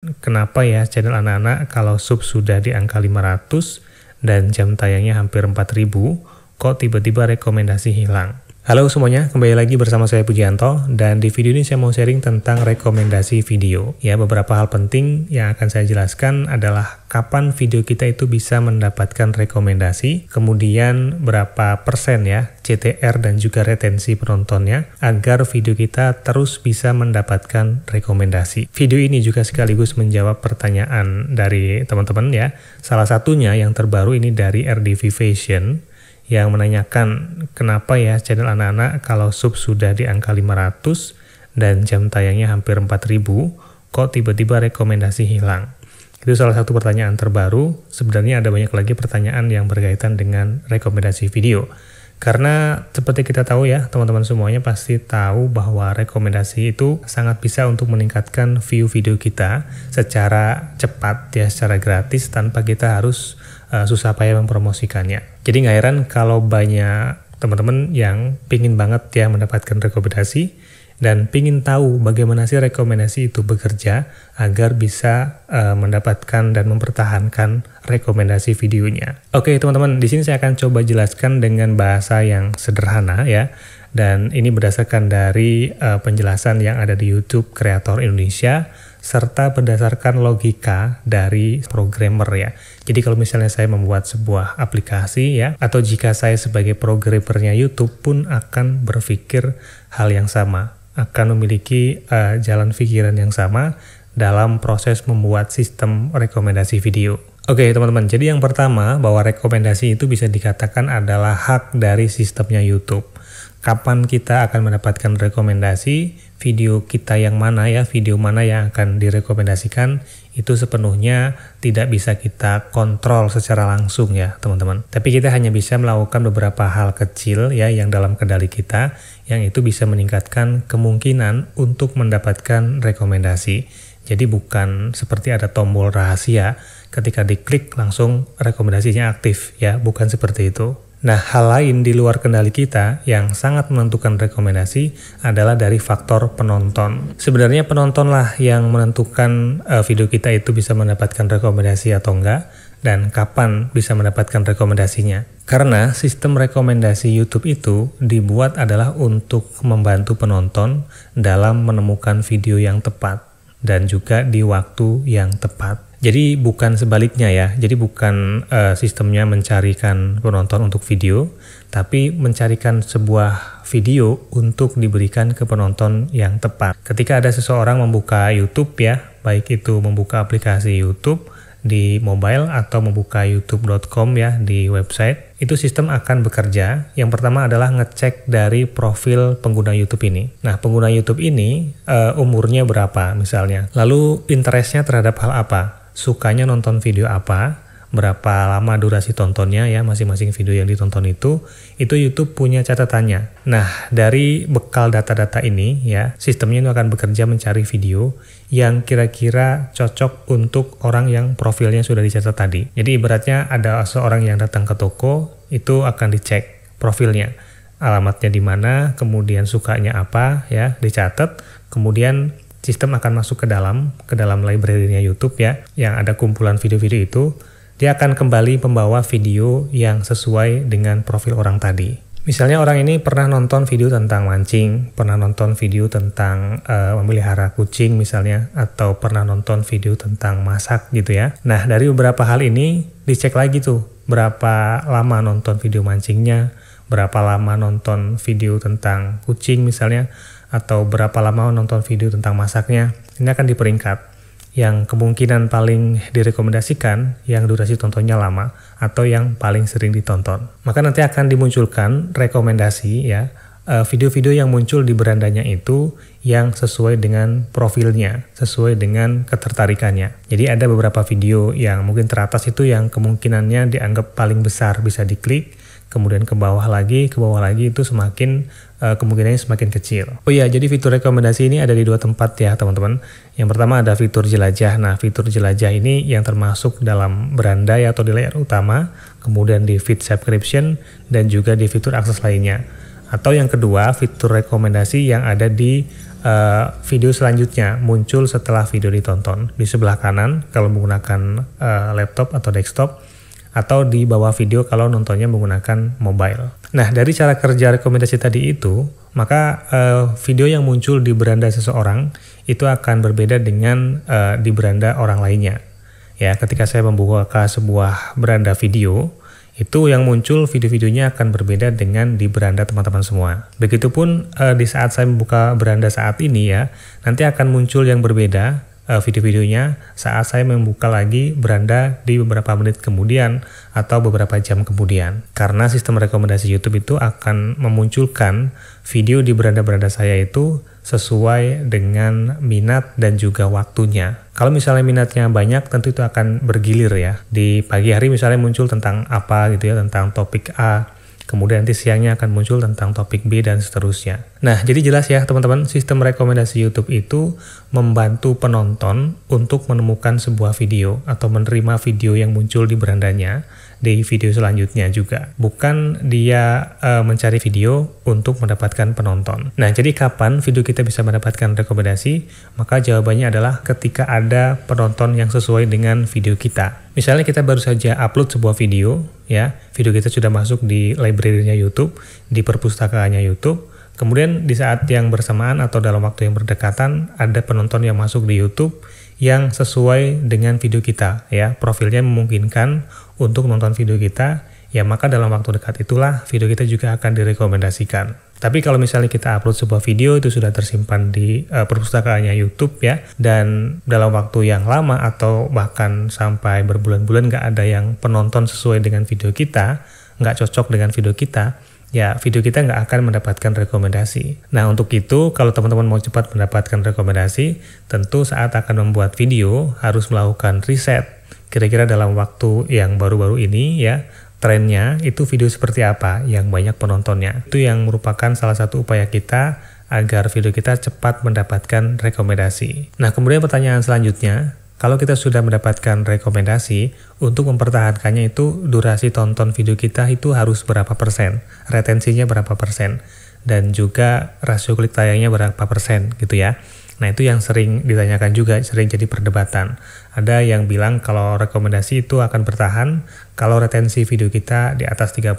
Kenapa ya channel anak-anak kalau sub sudah di angka 500 dan jam tayangnya hampir 4000, kok tiba-tiba rekomendasi hilang? Halo semuanya, kembali lagi bersama saya Pujianto, dan di video ini saya mau sharing tentang rekomendasi video. Ya, beberapa hal penting yang akan saya jelaskan adalah kapan video kita itu bisa mendapatkan rekomendasi, kemudian berapa persen ya CTR dan juga retensi penontonnya agar video kita terus bisa mendapatkan rekomendasi. Video ini juga sekaligus menjawab pertanyaan dari teman-teman ya. Salah satunya yang terbaru ini dari RDV Fashion yang menanyakan kenapa ya channel anak-anak kalau sub sudah di angka 500 dan jam tayangnya hampir 4000 kok tiba-tiba rekomendasi hilang. Itu salah satu pertanyaan terbaru. Sebenarnya ada banyak lagi pertanyaan yang berkaitan dengan rekomendasi video. Karena seperti kita tahu ya, teman-teman semuanya pasti tahu bahwa rekomendasi itu sangat bisa untuk meningkatkan view video kita secara cepat ya, secara gratis tanpa kita harus susah payah mempromosikannya. Jadi nggak heran kalau banyak teman-teman yang pingin banget ya mendapatkan rekomendasi dan pingin tahu bagaimana sih rekomendasi itu bekerja agar bisa mendapatkan dan mempertahankan rekomendasi videonya. Oke teman-teman, di sini saya akan coba jelaskan dengan bahasa yang sederhana ya. Dan ini berdasarkan dari penjelasan yang ada di YouTube Kreator Indonesia serta berdasarkan logika dari programmer ya. Jadi kalau misalnya saya membuat sebuah aplikasi ya, atau jika saya sebagai programmernya YouTube pun akan berpikir hal yang sama, akan memiliki jalan pikiran yang sama dalam proses membuat sistem rekomendasi video. Oke teman-teman, jadi yang pertama bahwa rekomendasi itu bisa dikatakan adalah hak dari sistemnya YouTube. Kapan kita akan mendapatkan rekomendasi, video kita yang mana ya, video mana yang akan direkomendasikan, itu sepenuhnya tidak bisa kita kontrol secara langsung ya teman-teman. Tapi kita hanya bisa melakukan beberapa hal kecil ya yang dalam kendali kita, yang itu bisa meningkatkan kemungkinan untuk mendapatkan rekomendasi. Jadi bukan seperti ada tombol rahasia, ketika diklik langsung rekomendasinya aktif ya, bukan seperti itu. Nah, hal lain di luar kendali kita yang sangat menentukan rekomendasi adalah dari faktor penonton. Sebenarnya penontonlah yang menentukan video kita itu bisa mendapatkan rekomendasi atau enggak, dan kapan bisa mendapatkan rekomendasinya. Karena sistem rekomendasi YouTube itu dibuat adalah untuk membantu penonton dalam menemukan video yang tepat dan juga di waktu yang tepat. Jadi bukan sebaliknya ya, jadi bukan sistemnya mencarikan penonton untuk video, tapi mencarikan sebuah video untuk diberikan ke penonton yang tepat. Ketika ada seseorang membuka YouTube ya, baik itu membuka aplikasi YouTube di mobile atau membuka youtube.com ya di website, itu sistem akan bekerja. Yang pertama adalah ngecek dari profil pengguna YouTube ini. Nah, pengguna YouTube ini umurnya berapa misalnya, lalu interestnya terhadap hal apa, sukanya nonton video apa, berapa lama durasi tontonnya ya, masing-masing video yang ditonton itu YouTube punya catatannya. Nah, dari bekal data-data ini ya, sistemnya itu akan bekerja mencari video yang kira-kira cocok untuk orang yang profilnya sudah dicatat tadi. Jadi ibaratnya ada seorang yang datang ke toko, itu akan dicek profilnya, alamatnya di mana, kemudian sukanya apa ya, dicatat, kemudian sistem akan masuk ke dalam library-nya YouTube ya, yang ada kumpulan video-video itu. Dia akan kembali membawa video yang sesuai dengan profil orang tadi. Misalnya orang ini pernah nonton video tentang mancing, pernah nonton video tentang memelihara kucing misalnya, atau pernah nonton video tentang masak gitu ya. Nah, dari beberapa hal ini dicek lagi tuh, berapa lama nonton video mancingnya, berapa lama nonton video tentang kucing misalnya, atau berapa lama nonton video tentang masaknya. Ini akan diperingkat. Yang kemungkinan paling direkomendasikan, yang durasi tontonnya lama, atau yang paling sering ditonton. Maka nanti akan dimunculkan rekomendasi ya, video-video yang muncul di berandanya itu yang sesuai dengan profilnya, sesuai dengan ketertarikannya. Jadi ada beberapa video yang mungkin teratas itu yang kemungkinannya dianggap paling besar bisa diklik, kemudian ke bawah lagi itu semakin kemungkinannya semakin kecil. Oh iya, jadi fitur rekomendasi ini ada di dua tempat ya teman-teman. Yang pertama ada fitur jelajah. Nah, fitur jelajah ini yang termasuk dalam berandai atau di layar utama, kemudian di feed subscription, dan juga di fitur akses lainnya. Atau yang kedua, fitur rekomendasi yang ada di video selanjutnya muncul setelah video ditonton di sebelah kanan kalau menggunakan laptop atau desktop, atau di bawah video kalau nontonnya menggunakan mobile. Nah, dari cara kerja rekomendasi tadi itu, maka video yang muncul di beranda seseorang itu akan berbeda dengan di beranda orang lainnya. Ya, ketika saya membuka sebuah beranda video, itu yang muncul video-videonya akan berbeda dengan di beranda teman-teman semua. Begitupun di saat saya membuka beranda saat ini ya, nanti akan muncul yang berbeda video-videonya saat saya membuka lagi beranda di beberapa menit kemudian atau beberapa jam kemudian. Karena sistem rekomendasi YouTube itu akan memunculkan video di beranda-beranda saya itu sesuai dengan minat dan juga waktunya. Kalau misalnya minatnya banyak, tentu itu akan bergilir ya. Di pagi hari misalnya muncul tentang apa gitu ya, tentang topik A. Kemudian nanti siangnya akan muncul tentang topik B dan seterusnya. Nah, jadi jelas ya teman-teman, sistem rekomendasi YouTube itu membantu penonton untuk menemukan sebuah video atau menerima video yang muncul di berandanya di video selanjutnya juga. Bukan dia mencari video untuk mendapatkan penonton. Nah, jadi kapan video kita bisa mendapatkan rekomendasi? Maka jawabannya adalah ketika ada penonton yang sesuai dengan video kita. Misalnya kita baru saja upload sebuah video, ya, video kita sudah masuk di library-nya YouTube, di perpustakaannya YouTube. Kemudian di saat yang bersamaan atau dalam waktu yang berdekatan ada penonton yang masuk di YouTube yang sesuai dengan video kita, ya, profilnya memungkinkan untuk nonton video kita, ya maka dalam waktu dekat itulah video kita juga akan direkomendasikan. Tapi kalau misalnya kita upload sebuah video itu sudah tersimpan di perpustakaannya YouTube ya, dan dalam waktu yang lama atau bahkan sampai berbulan-bulan nggak ada yang penonton sesuai dengan video kita, nggak cocok dengan video kita, ya video kita nggak akan mendapatkan rekomendasi. Nah, untuk itu kalau teman-teman mau cepat mendapatkan rekomendasi, tentu saat akan membuat video harus melakukan riset. Kira-kira dalam waktu yang baru-baru ini ya, trennya itu video seperti apa yang banyak penontonnya. Itu yang merupakan salah satu upaya kita agar video kita cepat mendapatkan rekomendasi. Nah, kemudian pertanyaan selanjutnya, kalau kita sudah mendapatkan rekomendasi, untuk mempertahankannya itu durasi tonton video kita itu harus berapa persen, retensinya berapa persen, dan juga rasio klik tayangnya berapa persen gitu ya. Nah, itu yang sering ditanyakan juga, sering jadi perdebatan. Ada yang bilang kalau rekomendasi itu akan bertahan kalau retensi video kita di atas 30%.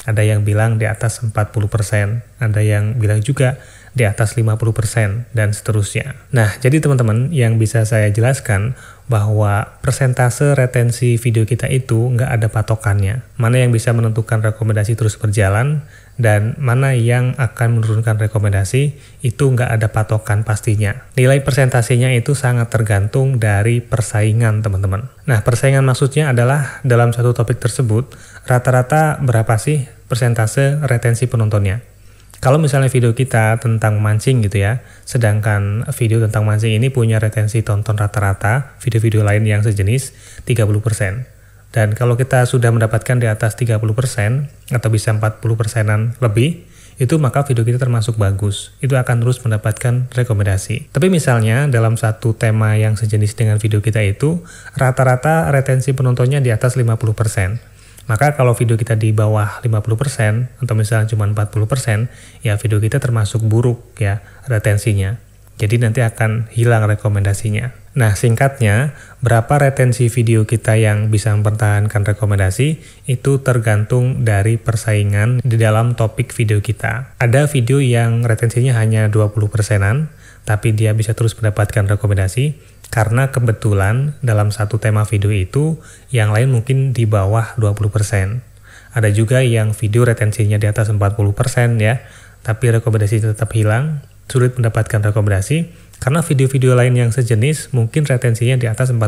Ada yang bilang di atas 40%. Ada yang bilang juga di atas 50% dan seterusnya. Nah, jadi teman-teman yang bisa saya jelaskan bahwa persentase retensi video kita itu nggak ada patokannya. Mana yang bisa menentukan rekomendasi terus berjalan dan mana yang akan menurunkan rekomendasi itu nggak ada patokan pastinya. Nilai persentasenya itu sangat tergantung dari persaingan teman-teman. Nah, persaingan maksudnya adalah dalam satu topik tersebut rata-rata berapa sih persentase retensi penontonnya. Kalau misalnya video kita tentang mancing gitu ya, sedangkan video tentang mancing ini punya retensi tonton rata-rata, video-video lain yang sejenis 30%. Dan kalau kita sudah mendapatkan di atas 30% atau bisa 40%-an lebih, itu maka video kita termasuk bagus. Itu akan terus mendapatkan rekomendasi. Tapi misalnya dalam satu tema yang sejenis dengan video kita itu, rata-rata retensi penontonnya di atas 50%. Maka kalau video kita di bawah 50% atau misalnya cuma 40%, ya video kita termasuk buruk ya retensinya. Jadi nanti akan hilang rekomendasinya. Nah, singkatnya, berapa retensi video kita yang bisa mempertahankan rekomendasi itu tergantung dari persaingan di dalam topik video kita. Ada video yang retensinya hanya 20%-an, tapi dia bisa terus mendapatkan rekomendasi karena kebetulan dalam satu tema video itu yang lain mungkin di bawah 20%. Ada juga yang video retensinya di atas 40% ya, tapi rekomendasi tetap hilang, sulit mendapatkan rekomendasi karena video-video lain yang sejenis mungkin retensinya di atas 40%.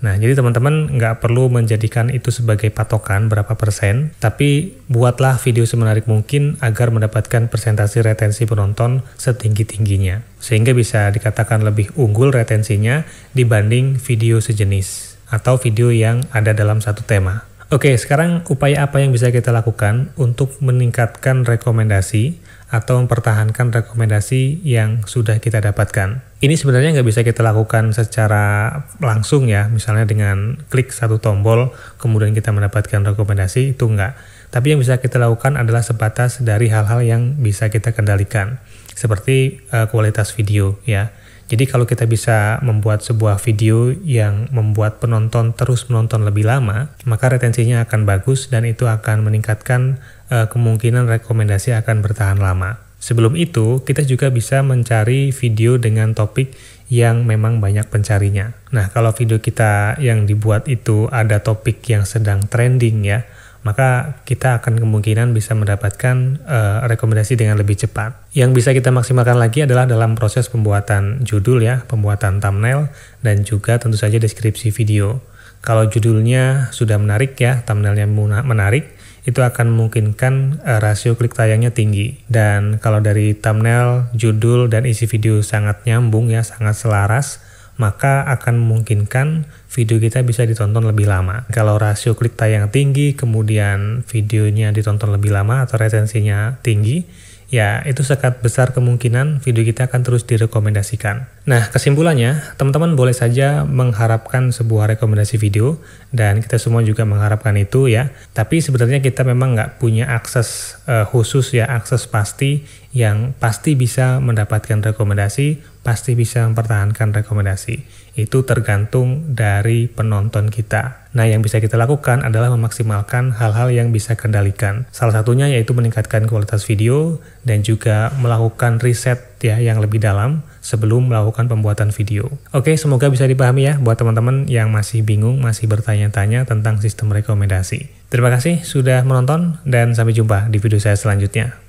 Nah, jadi teman-teman nggak perlu menjadikan itu sebagai patokan berapa persen, tapi buatlah video semenarik mungkin agar mendapatkan persentase retensi penonton setinggi-tingginya. Sehingga bisa dikatakan lebih unggul retensinya dibanding video sejenis atau video yang ada dalam satu tema. Oke, sekarang upaya apa yang bisa kita lakukan untuk meningkatkan rekomendasi atau mempertahankan rekomendasi yang sudah kita dapatkan. Ini sebenarnya nggak bisa kita lakukan secara langsung ya, misalnya dengan klik satu tombol, kemudian kita mendapatkan rekomendasi, itu nggak. Tapi yang bisa kita lakukan adalah sebatas dari hal-hal yang bisa kita kendalikan. seperti kualitas video ya. Jadi kalau kita bisa membuat sebuah video yang membuat penonton terus menonton lebih lama, maka retensinya akan bagus dan itu akan meningkatkan kemungkinan rekomendasi akan bertahan lama. Sebelum itu, kita juga bisa mencari video dengan topik yang memang banyak pencarinya. Nah, kalau video kita yang dibuat itu ada topik yang sedang trending ya, maka kita akan kemungkinan bisa mendapatkan rekomendasi dengan lebih cepat. Yang bisa kita maksimalkan lagi adalah dalam proses pembuatan judul ya, pembuatan thumbnail, dan juga tentu saja deskripsi video. Kalau judulnya sudah menarik ya, thumbnailnya menarik, itu akan memungkinkan rasio klik tayangnya tinggi. Dan kalau dari thumbnail, judul, dan isi video sangat nyambung ya, sangat selaras, maka akan memungkinkan video kita bisa ditonton lebih lama. Kalau rasio klik tayang tinggi, kemudian videonya ditonton lebih lama atau retensinya tinggi, ya itu sangat besar kemungkinan video kita akan terus direkomendasikan. Nah, kesimpulannya, teman-teman boleh saja mengharapkan sebuah rekomendasi video, dan kita semua juga mengharapkan itu ya. Tapi sebenarnya kita memang nggak punya akses khusus ya, akses pasti yang pasti bisa mendapatkan rekomendasi, pasti bisa mempertahankan rekomendasi. Itu tergantung dari penonton kita. Nah, yang bisa kita lakukan adalah memaksimalkan hal-hal yang bisa kendalikan. Salah satunya yaitu meningkatkan kualitas video dan juga melakukan riset ya yang lebih dalam sebelum melakukan pembuatan video. Oke, semoga bisa dipahami ya buat teman-teman yang masih bingung, masih bertanya-tanya tentang sistem rekomendasi. Terima kasih sudah menonton dan sampai jumpa di video saya selanjutnya.